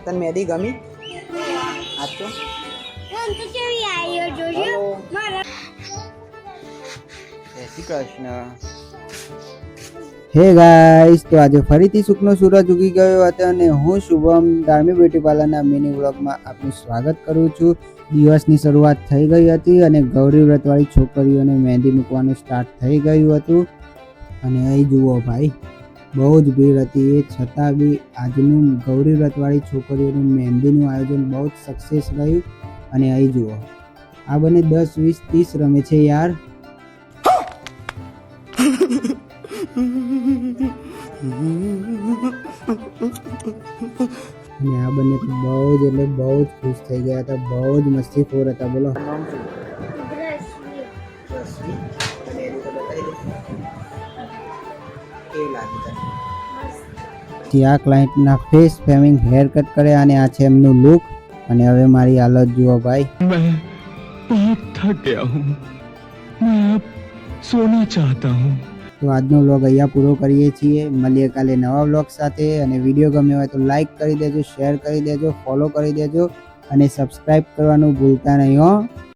તને મહેંદી ગમી આજ તો જય શ્રી કૃષ્ણ. હે ગાઈસ, તો આજે ફરીથી સુખનો સૂરજ ઉગી ગયો હતો અને હું શુભમ ધાર્મી બ્યુટી પાર્લરના મિની વ્લોગમાં આપનું સ્વાગત કરું છું. દિવસની શરૂઆત થઈ ગઈ હતી અને ગૌરી વ્રતવાળી છોકરીઓને મહેંદી મૂકવાનું સ્ટાર્ટ થઈ ગયું હતું. અને અહીં જુઓ ભાઈ, બહુ જ ભીડ હતી. એ છતાં બી આજનું ગૌરી વ્રતવાળી છોકરીઓનું મહેંદીનું આયોજન બહુ જ સક્સેસ રહ્યું. અને અહીં જુઓ, આ બંને 10, 20, 30 રમે છે યાર. અને આ બંને તો બહુ જ એટલે બહુ જ ખુશ થઈ ગયા હતા, બહુ જ મસ્તીખોર હતા. બોલો, ત્યાં ક્લાયન્ટના ફેસ ફેમિંગ હેર કટ કરે અને આ છે એમનું લુક. અને હવે મારી હાલત જુઓ ભાઈ. मैं बहुत थक गया हूँ, मैं अब सोना चाहता हूँ. તો આજનો વ્લોગ અહીંયા પૂરો કરીએ છીએ. મળીએ કાલે નવા વ્લોગ સાથે. અને વિડીયો ગમ્યો હોય તો લાઈક કરી દેજો, શેર કરી દેજો, ફોલો કરી દેજો અને સબસ્ક્રાઈબ કરવાનું ભૂલતા નહીં હો.